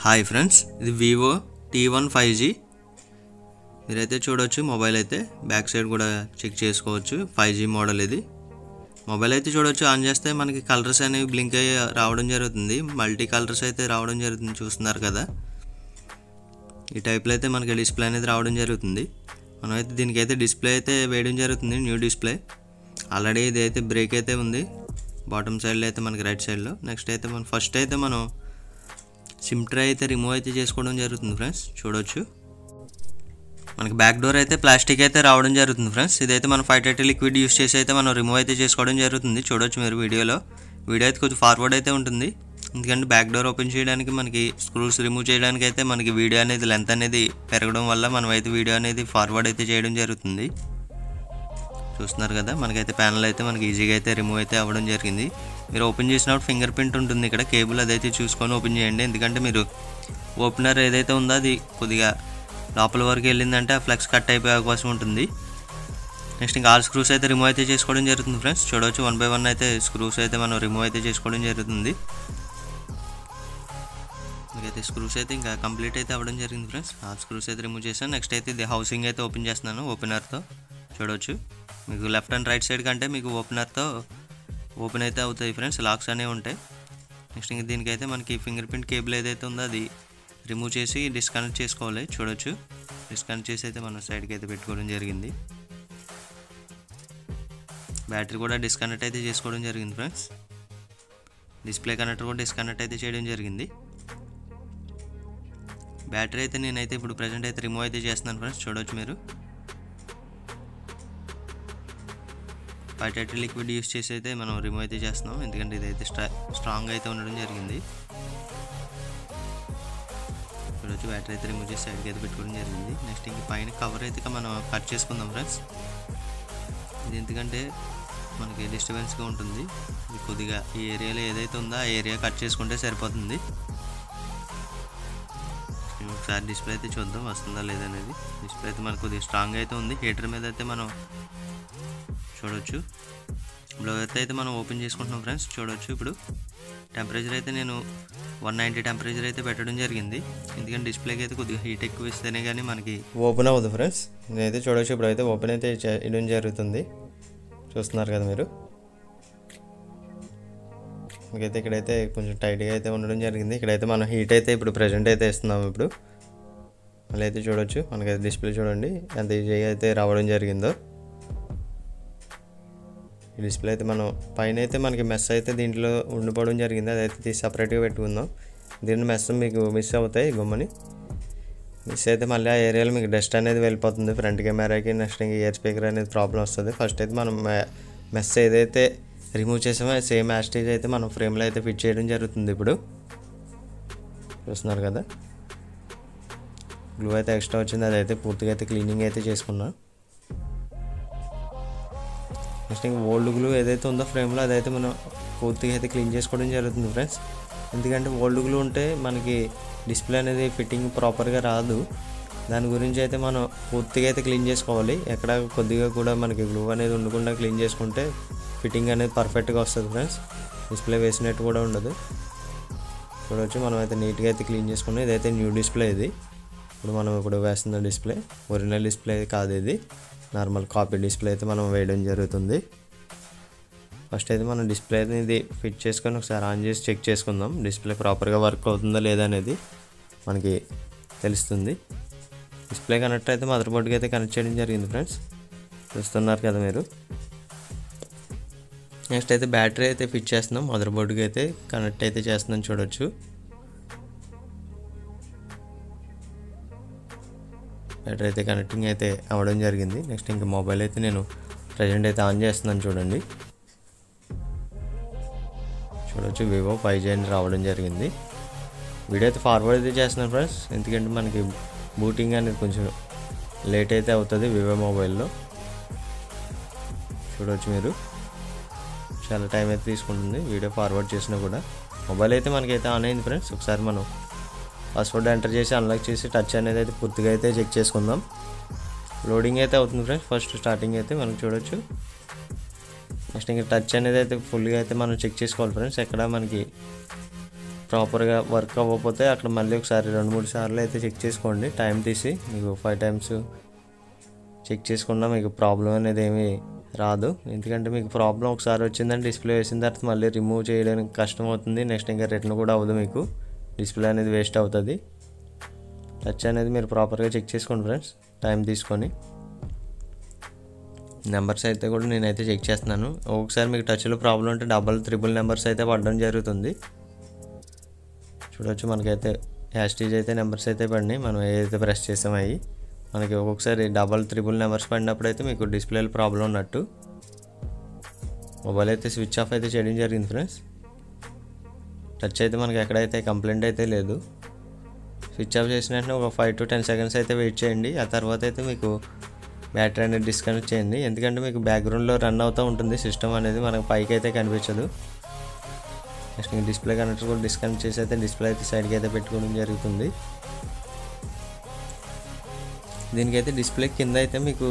Hi friends, ఇది Vivo T1 5G. మీరైతే చూడొచ్చు. మొబైల్ అయితే బ్యాక్ సైడ్ కూడా చెక్ చేసుకోవచ్చు. 5G మోడల్ ఇది. మొబైల్ అయితే చూడొచ్చు. ఆన్ చేస్తే మనకి కలర్స్ అనేవి బ్లింక్ అయ్యి రావడం జరుగుతుంది. మల్టీ కలర్స్ అయితే రావడం జరుగుతుంది, చూస్తున్నారు కదా. ఈ టైప్లో అయితే మనకి డిస్ప్లే అనేది రావడం జరుగుతుంది. మనమైతే దీనికైతే డిస్ప్లే అయితే వేయడం జరుగుతుంది, న్యూ డిస్ప్లే. ఆల్రెడీ ఇది అయితే బ్రేక్ అయితే ఉంది బాటమ్ సైడ్లో అయితే మనకి రైట్ సైడ్లో. నెక్స్ట్ అయితే మనం ఫస్ట్ అయితే మనం సిమ్ ట్రే అయితే రిమూవ్ అయితే చేసుకోవడం జరుగుతుంది ఫ్రెండ్స్. చూడొచ్చు మనకి బ్యాక్ డోర్ అయితే ప్లాస్టిక్ అయితే రావడం జరుగుతుంది ఫ్రెండ్స్. ఇదైతే మనం 530 లిక్విడ్ యూస్ చేసి అయితే మనం రిమూవ్ అయితే చేసుకోవడం జరుగుతుంది. చూడొచ్చు మీరు వీడియో అయితే కొంచెం ఫార్వర్డ్ అయితే ఉంటుంది, ఎందుకంటే బ్యాక్ డోర్ ఓపెన్ చేయడానికి మనకి స్క్రూస్ రిమూవ్ చేయడానికి అయితే మనకి వీడియో అనేది లెంత్ అనేది పెరగడం వల్ల మనం అయితే వీడియో అనేది ఫార్వర్డ్ అయితే చేయడం జరుగుతుంది. చూస్తున్నారు కదా, మనకైతే ప్యానల్ అయితే మనకి ఈజీగా అయితే రిమూవ్ అయితే అవ్వడం జరిగింది. మీరు ఓపెన్ చేసినప్పుడు ఫింగర్ ప్రింట్ ఉంటుంది ఇక్కడ, కేబుల్ అదైతే చూసుకొని ఓపెన్ చేయండి. ఎందుకంటే మీరు ఓపెనర్ ఏదైతే ఉందో అది కొద్దిగా లోపల వరకు వెళ్ళిందంటే ఆ ఫ్లెక్స్ కట్ అయిపోయే అవకాశం ఉంటుంది. నెక్స్ట్ ఇంకా ఆల్ స్క్రూస్ అయితే రిమూవ్ అయితే చేసుకోవడం జరుగుతుంది ఫ్రెండ్స్. చూడవచ్చు 1 by 1 అయితే స్క్రూస్ అయితే మనం రిమూవ్ అయితే చేసుకోవడం జరుగుతుంది. మీకైతే స్క్రూస్ అయితే ఇంకా కంప్లీట్ అయితే అవ్వడం జరిగింది ఫ్రెండ్స్. ఆల్ స్క్రూస్ అయితే రిమూవ్ చేశాను. నెక్స్ట్ అయితే ఇది హౌసింగ్ అయితే ఓపెన్ చేస్తున్నాను ఓపెనర్తో. చూడవచ్చు మీకు లెఫ్ట్ అండ్ రైట్ సైడ్ కంటే మీకు ఓపెనర్తో ఓపెన్ అయితే అవుతాయి ఫ్రెండ్స్, లాక్స్ అనేవి ఉంటాయి. నెక్స్ట్ ఇంకా దీనికైతే మనకి ఫింగర్ ప్రింట్ కేబుల్ ఏదైతే ఉందో అది రిమూవ్ చేసి డిస్కనెక్ట్ చేసుకోవాలి. చూడొచ్చు డిస్కనెక్ట్ చేసి అయితే మనం సైడ్కి అయితే పెట్టుకోవడం జరిగింది. బ్యాటరీ కూడా డిస్కనెక్ట్ అయితే చేసుకోవడం జరిగింది ఫ్రెండ్స్. డిస్ప్లే కనెక్టర్ కూడా డిస్కనెక్ట్ అయితే చేయడం జరిగింది. బ్యాటరీ అయితే నేనైతే ఇప్పుడు ప్రజెంట్ అయితే రిమూవ్ అయితే చేస్తున్నాను ఫ్రెండ్స్. చూడవచ్చు మీరు 530 లిక్విడ్ యూస్ చేసి అయితే మనం రిమూవ్ అయితే చేస్తున్నాం, ఎందుకంటే ఇదైతే స్ట్రాంగ్ అయితే ఉండడం జరిగింది. చూడవచ్చు బ్యాటరీ అయితే రిమూవ్ చేసి సైడ్కి అయితే పెట్టుకోవడం జరిగింది. నెక్స్ట్ ఇంక పైన కవర్ అయితే మనం కట్ చేసుకుందాం ఫ్రెండ్స్. ఇది ఎందుకంటే మనకి డిస్టర్బెన్స్గా ఉంటుంది. ఇది కొద్దిగా ఈ ఏరియాలో ఏదైతే ఉందో ఆ ఏరియా కట్ చేసుకుంటే సరిపోతుంది. ఒకసారి డిస్ప్లే అయితే చూద్దాం వస్తుందా లేదనేది. డిస్ప్లే అయితే మనకు కొద్దిగా స్ట్రాంగ్ అయితే ఉంది. హీటర్ మీద అయితే మనం చూడవచ్చు. బ్లోవర్ అయితే మనం ఓపెన్ చేసుకుంటున్నాం ఫ్రెండ్స్. చూడవచ్చు ఇప్పుడు టెంపరేచర్ అయితే నేను 190 టెంపరేచర్ అయితే పెట్టడం జరిగింది, ఎందుకంటే డిస్ప్లేకి అయితే కొద్దిగా హీట్ ఎక్కువ ఇస్తేనే కానీ మనకి ఓపెన్ అవ్వదు ఫ్రెండ్స్. నేనైతే చూడవచ్చు ఇప్పుడు అయితే ఓపెన్ అయితే చేయడం జరుగుతుంది. చూస్తున్నారు కదా మీరు. మీకైతే ఇక్కడైతే కొంచెం టైట్గా అయితే ఉండడం జరిగింది. ఇక్కడైతే మనం హీట్ అయితే ఇప్పుడు ప్రజెంట్ అయితే ఇస్తున్నాం. ఇప్పుడు మళ్ళీ అయితే చూడవచ్చు మనకైతే డిస్ప్లే చూడండి ఎంత ఈజీగా అయితే రావడం జరిగిందో. ఈ డిస్ప్లే అయితే మనం పైన అయితే మనకి మెస్ అయితే దీంట్లో ఉండిపోవడం జరిగింది, అదైతే తీసి సపరేట్గా పెట్టుకుందాం. దీని మెస్ మీకు మిస్ అవుతాయి గమ్మని. మిస్ అయితే మళ్ళీ ఆ ఏరియాలో మీకు డస్ట్ అనేది వెళ్ళిపోతుంది ఫ్రంట్ కెమెరాకి. నెక్స్ట్ ఇంకా ఇయర్ స్పీకర్ అనేది ప్రాబ్లం వస్తుంది. ఫస్ట్ అయితే మనం మెస్ ఏదైతే రిమూవ్ చేసామో సేమ్ యాస్టేజ్ అయితే మనం ఫ్రేమ్లో అయితే ఫిట్ చేయడం జరుగుతుంది. ఇప్పుడు చూస్తున్నారు కదా, గ్లూ అయితే ఎక్స్ట్రా వచ్చింది, అదైతే పూర్తిగా అయితే క్లీనింగ్ అయితే చేసుకున్నాం. నెక్స్ట్ ఇంకా ఓల్డ్ గ్లూ ఏదైతే ఉందో ఫ్రేమ్లో అదైతే మనం పూర్తిగా అయితే క్లీన్ చేసుకోవడం జరుగుతుంది ఫ్రెండ్స్. ఎందుకంటే ఓల్డ్ గ్లూ ఉంటే మనకి డిస్ప్లే అనేది ఫిట్టింగ్ ప్రాపర్గా రాదు. దాని గురించి అయితే మనం పూర్తిగా అయితే క్లీన్ చేసుకోవాలి. ఎక్కడ కొద్దిగా కూడా మనకి గ్లూ అనేది ఉండకుండా క్లీన్ చేసుకుంటే ఫిట్టింగ్ అనేది పర్ఫెక్ట్గా వస్తుంది ఫ్రెండ్స్. డిస్ప్లే వేసినట్టు కూడా ఉండదు. చూడవచ్చు మనం అయితే నీట్గా అయితే క్లీన్ చేసుకున్నాం. ఇదైతే న్యూ డిస్ప్లే ఇది. మనం ఇప్పుడు వేస్తున్న డిస్ప్లే ఒరిజినల్ డిస్ప్లే కాదు, ఇది నార్మల్ కాపీ డిస్ప్లే అయితే మనం వేయడం జరుగుతుంది. ఫస్ట్ అయితే మనం డిస్ప్లే అనేది ఫిట్ చేసుకొని ఒకసారి ఆన్ చేసి చెక్ చేసుకుందాం. డిస్ప్లే ప్రాపర్గా వర్క్ అవుతుందా లేదా అనేది మనకి తెలుస్తుంది. డిస్ప్లే కనెక్ట్ అయితే మదర్ బోర్డ్కి అయితే కనెక్ట్ చేయడం జరిగింది ఫ్రెండ్స్. చూస్తున్నారు కదా మీరు. నెక్స్ట్ అయితే బ్యాటరీ అయితే ఫిట్ చేస్తున్నాం, మదర్ బోర్డ్కి అయితే కనెక్ట్ అయితే చేస్తున్నాం. చూడవచ్చు బ్యాటరీ అయితే కనెక్టింగ్ అయితే అవ్వడం జరిగింది. నెక్స్ట్ ఇంకా మొబైల్ అయితే నేను ప్రజెంట్ అయితే ఆన్ చేస్తున్నాను. చూడండి చూడవచ్చు వివో 5G అని రావడం జరిగింది. వీడియో అయితే ఫార్వర్డ్ అయితే చేస్తున్నాను ఫ్రెండ్స్, ఎందుకంటే మనకి బూటింగ్ అనేది కొంచెం లేట్ అయితే అవుతుంది వివో మొబైల్లో. చూడవచ్చు మీరు చాలా టైం అయితే తీసుకుంటుంది వీడియో ఫార్వర్డ్ చేసినా కూడా. మొబైల్ అయితే మనకైతే ఆన్ అయింది ఫ్రెండ్స్. ఒకసారి మనం పాస్వర్డ్ ఎంటర్ చేసి అన్లాక్ చేసి టచ్ అనేది అయితే పూర్తిగా అయితే చెక్ చేసుకుందాం. లోడింగ్ అయితే అవుతుంది ఫ్రెండ్స్. ఫస్ట్ స్టార్టింగ్ అయితే మనం చూడొచ్చు. నెక్స్ట్ ఇంకా టచ్ అనేది అయితే ఫుల్గా అయితే మనం చెక్ చేసుకోవాలి ఫ్రెండ్స్. ఎక్కడ మనకి ప్రాపర్గా వర్క్ అవ్వకపోతే అక్కడ మళ్ళీ ఒకసారి 2-3 సార్లు అయితే చెక్ చేసుకోండి. టైం తీసి మీకు 5 టైమ్స్ చెక్ చేసుకున్నా మీకు ప్రాబ్లం అనేది ఏమీ రాదు. ఎందుకంటే మీకు ప్రాబ్లం ఒకసారి వచ్చిందంటే డిస్ప్లే వేసిన తర్వాత మళ్ళీ రిమూవ్ చేయడానికి కష్టం అవుతుంది. నెక్స్ట్ ఇంకా రిటర్న్ కూడా అవ్వదు, మీకు డిస్ప్లే అనేది వేస్ట్ అవుతుంది. టచ్ అనేది మీరు ప్రాపర్గా చెక్ చేసుకోండి ఫ్రెండ్స్, టైం తీసుకొని. నెంబర్స్ అయితే కూడా నేనైతే చెక్ చేస్తున్నాను. ఒకసారి మీకు టచ్లో ప్రాబ్లం ఉంటే 3 నెంబర్స్ అయితే పడడం జరుగుతుంది. చూడవచ్చు మనకైతే హ్యాష్టీజ్ అయితే నెంబర్స్ అయితే పడినాయి, మనం ఏదైతే ప్రెస్ చేసామో అవి. మనకి ఒక్కొక్కసారి 3 నెంబర్స్ పడినప్పుడు అయితే మీకు డిస్ప్లేలో ప్రాబ్లం ఉన్నట్టు. మొబైల్ అయితే స్విచ్ ఆఫ్ అయితే చేయడం జరిగింది ఫ్రెండ్స్. టచ్ అయితే మనకి ఎక్కడైతే కంప్లైంట్ అయితే లేదు. స్విచ్ ఆఫ్ చేసిన వెంటనే ఒక 5 to 10 సెకండ్స్ అయితే వెయిట్ చేయండి. ఆ తర్వాత అయితే మీకు బ్యాటరీ అనేది డిస్కనెక్ట్ చేయండి. ఎందుకంటే మీకు బ్యాక్గ్రౌండ్లో రన్ అవుతూ ఉంటుంది సిస్టమ్ అనేది, మనకు పైకి అయితే కనిపించదు. నెక్స్ట్ మీకు డిస్ప్లే కనెక్టర్ కూడా డిస్కనెక్ట్ చేసి అయితే డిస్ప్లే అయితే సైడ్కి అయితే పెట్టుకోవడం జరుగుతుంది. దీనికైతే డిస్ప్లే కింద అయితే మీకు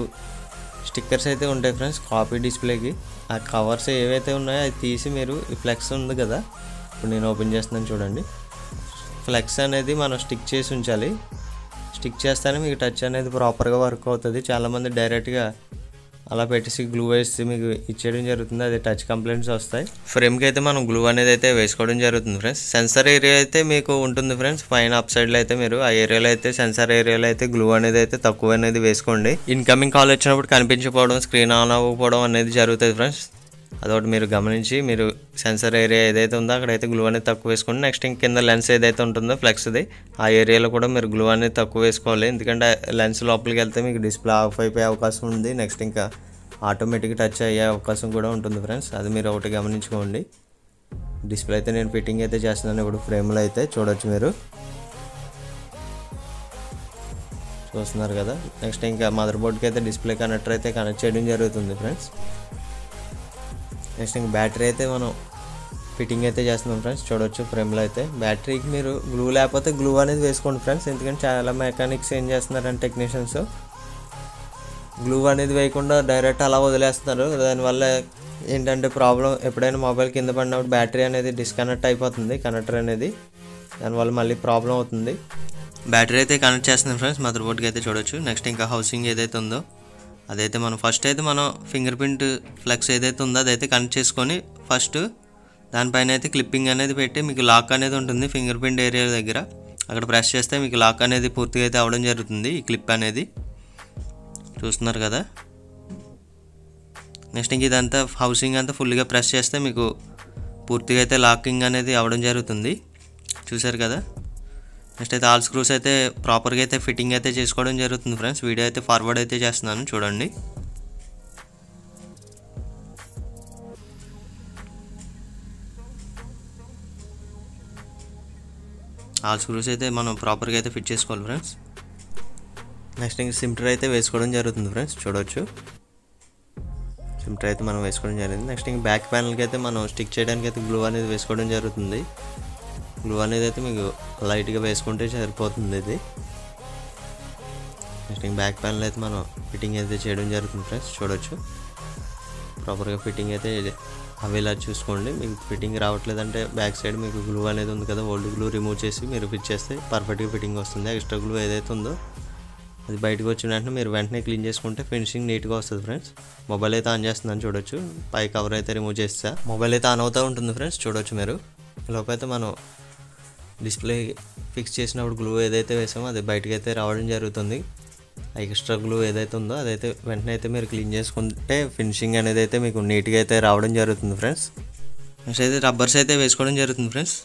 స్టిక్కర్స్ అయితే ఉంటాయి ఫ్రెండ్స్, కాపీ డిస్ప్లేకి. ఆ కవర్స్ ఏవైతే ఉన్నాయో అది తీసి మీరు ఈ ఫ్లెక్స్ ఉంది కదా, ఇప్పుడు నేను ఓపెన్ చేస్తున్నాను చూడండి. ఫ్లెక్స్ అనేది మనం స్టిక్ చేసి ఉంచాలి. స్టిక్ చేస్తేనే మీకు టచ్ అనేది ప్రాపర్గా వర్క్ అవుతుంది. చాలామంది డైరెక్ట్గా అలా పెట్టేసి గ్లూ వేసి మీకు ఇచ్చేయడం జరుగుతుంది, అది టచ్ కంప్లైంట్స్ వస్తాయి. ఫ్రేమ్కి అయితే మనం గ్లూ అనేది అయితే వేసుకోవడం జరుగుతుంది ఫ్రెండ్స్. సెన్సార్ ఏరియా అయితే మీకు ఉంటుంది ఫ్రెండ్స్, పైన అప్ సైడ్లో అయితే మీరు ఆ ఏరియాలో అయితే సెన్సార్ ఏరియాలో అయితే గ్లూ అనేది అయితే తక్కువ అనేది వేసుకోండి. ఇన్కమింగ్ కాల్ వచ్చినప్పుడు కనిపించకపోవడం, స్క్రీన్ ఆన్ అవ్వకపోవడం అనేది జరుగుతుంది ఫ్రెండ్స్. అదొకటి మీరు గమనించి మీరు సెన్సార్ ఏరియా ఏదైతే ఉందో అక్కడైతే గ్లూ అనేది తక్కువ వేసుకోండి. నెక్స్ట్ ఇంక కింద లెన్స్ ఏదైతే ఉంటుందో ఫ్లెక్స్ది ఆ ఏరియాలో కూడా మీరు గ్లూ అనేది తక్కువ వేసుకోవాలి. ఎందుకంటే లెన్స్ లోపలికి వెళ్తే మీకు డిస్ప్లే ఆఫ్ అయిపోయే అవకాశం ఉంది. నెక్స్ట్ ఇంకా ఆటోమేటిక్ టచ్ అయ్యే అవకాశం కూడా ఉంటుంది ఫ్రెండ్స్, అది మీరు ఒకటి గమనించుకోండి. డిస్ప్లే అయితే నేను ఫిట్టింగ్ అయితే చేస్తున్నాను ఇప్పుడు ఫ్రేమ్లో అయితే చూడవచ్చు, మీరు చూస్తున్నారు కదా. నెక్స్ట్ ఇంకా మదర్ బోర్డ్కి అయితే డిస్ప్లే కనెక్టర్ అయితే కనెక్ట్ చేయడం జరుగుతుంది ఫ్రెండ్స్. నెక్స్ట్ ఇంక బ్యాటరీ అయితే మనం ఫిట్టింగ్ అయితే చేస్తున్నాం ఫ్రెండ్స్, చూడవచ్చు ఫ్రేమ్లో అయితే. బ్యాటరీకి మీరు గ్లూ లేకపోతే గ్లూ అనేది వేసుకోండి ఫ్రెండ్స్. ఎందుకంటే చాలా మెకానిక్స్ ఏం చేస్తున్నారంటే టెక్నీషియన్స్ గ్లూ అనేది వేయకుండా డైరెక్ట్ అలా వదిలేస్తున్నారు. దానివల్ల ఏంటంటే ప్రాబ్లం, ఎప్పుడైనా మొబైల్ కింద పడినప్పుడు బ్యాటరీ అనేది డిస్కనెక్ట్ అయిపోతుంది కనెక్టర్ అనేది, దానివల్ల మళ్ళీ ప్రాబ్లం అవుతుంది. బ్యాటరీ అయితే కనెక్ట్ చేస్తున్నాం ఫ్రెండ్స్ మదర్ బోర్డ్కి అయితే చూడవచ్చు. నెక్స్ట్ ఇంకా హౌసింగ్ ఏదైతే ఉందో అదైతే మనం ఫస్ట్ అయితే మనం ఫింగర్ ప్రింట్ ఫ్లెక్స్ ఏదైతే ఉందో అదైతే కనెక్ట్ చేసుకొని ఫస్ట్ దానిపైన అయితే క్లిప్పింగ్ అనేది పెట్టి మీకు లాక్ అనేది ఉంటుంది ఫింగర్ ప్రింట్ ఏరియా దగ్గర. అక్కడ ప్రెస్ చేస్తే మీకు లాక్ అనేది పూర్తిగా అయితే అవ్వడం జరుగుతుంది, ఈ క్లిప్ అనేది చూస్తున్నారు కదా. నెక్స్ట్ ఇంక ఇదంతా హౌసింగ్ అంతా ఫుల్గా ప్రెస్ చేస్తే మీకు పూర్తిగా అయితే లాకింగ్ అనేది అవ్వడం జరుగుతుంది, చూసారు కదా. నెక్స్ట్ అయితే ఆల్ స్క్రూస్ అయితే ప్రాపర్గా అయితే ఫిట్టింగ్ అయితే చేసుకోవడం జరుగుతుంది ఫ్రెండ్స్. వీడియో అయితే ఫార్వర్డ్ అయితే చేస్తున్నాను చూడండి. ఆల్ స్క్రూస్ అయితే మనం ప్రాపర్గా అయితే ఫిట్ చేసుకోవాలి ఫ్రెండ్స్. నెక్స్ట్ ఇంక సిమ్టర్ అయితే వేసుకోవడం జరుగుతుంది ఫ్రెండ్స్, చూడవచ్చు సిమ్టర్ అయితే మనం వేసుకోవడం జరిగింది. నెక్స్ట్ ఇంక బ్యాక్ ప్యానల్కి అయితే మనం స్టిక్ చేయడానికి అయితే గ్లూ అనేది వేసుకోవడం జరుగుతుంది. గ్లూ అనేది అయితే మీకు లైట్గా వేసుకుంటే సరిపోతుంది ఇది. నెక్స్ట్ ఇంక బ్యాక్ ప్యానల్ అయితే మనం ఫిట్టింగ్ అయితే చేయడం జరుగుతుంది ఫ్రెండ్స్, చూడవచ్చు ప్రాపర్గా ఫిట్టింగ్ అయితే అవేలా చూసుకోండి. మీకు ఫిట్టింగ్ రావట్లేదంటే బ్యాక్ సైడ్ మీకు గ్లూ అనేది ఉంది కదా, ఓల్డ్ గ్లూ రిమూవ్ చేసి మీరు ఫిట్ చేస్తే పర్ఫెక్ట్గా ఫిట్టింగ్ వస్తుంది. ఎక్స్ట్రా గ్లూ ఏదైతే ఉందో అది బయటకు వచ్చిన వెంటనే మీరు వెంటనే క్లీన్ చేసుకుంటే ఫినిషింగ్ నీట్గా వస్తుంది ఫ్రెండ్స్. మొబైల్ అయితే ఆన్ చేస్తుందని చూడొచ్చు, పై కవర్ అయితే రిమూవ్ చేస్తా, మొబైల్ అయితే ఆన్ అవుతూ ఉంటుంది ఫ్రెండ్స్, చూడొచ్చు మీరు. లోపైతే మనం డిస్ప్లే ఫిక్స్ చేసినప్పుడు గ్లూ ఏదైతే వేసామో అది బయటకు అయితే రావడం జరుగుతుంది. ఎక్స్ట్రా గ్లూ ఏదైతే ఉందో అదైతే వెంటనే అయితే మీరు క్లీన్ చేసుకుంటే ఫినిషింగ్ అనేది అయితే మీకు నీట్గా అయితే రావడం జరుగుతుంది ఫ్రెండ్స్. నెక్స్ట్ అయితే రబ్బర్స్ అయితే వేసుకోవడం జరుగుతుంది ఫ్రెండ్స్.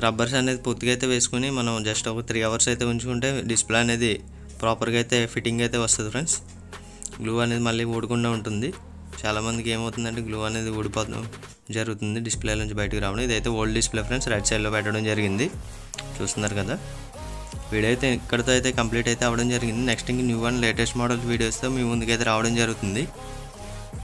రబ్బర్స్ అనేది పూర్తిగా అయితే వేసుకుని మనం జస్ట్ ఒక 3 hours అయితే ఉంచుకుంటే డిస్ప్లే అనేది ప్రాపర్గా అయితే ఫిట్టింగ్ అయితే వస్తుంది ఫ్రెండ్స్. గ్లూ అనేది మళ్ళీ ఊడకుండా ఉంటుంది. చాలామందికి ఏమవుతుందంటే గ్లూ అనేది ఊడిపోవడం జరుగుతుంది డిస్ప్లే నుంచి బయటకు రావడం. ఇదైతే ఓల్డ్ డిస్ప్లే ఫ్రెండ్స్, రైట్ సైడ్లో పెట్టడం జరిగింది, చూస్తున్నారు కదా. వీడియో అయితే ఇక్కడితో అయితే కంప్లీట్ అయితే అవ్వడం జరిగింది. నెక్స్ట్ ఇంక న్యూ అండ్ లేటెస్ట్ మోడల్ వీడియోస్తో మీ ముందుకైతే రావడం జరుగుతుంది.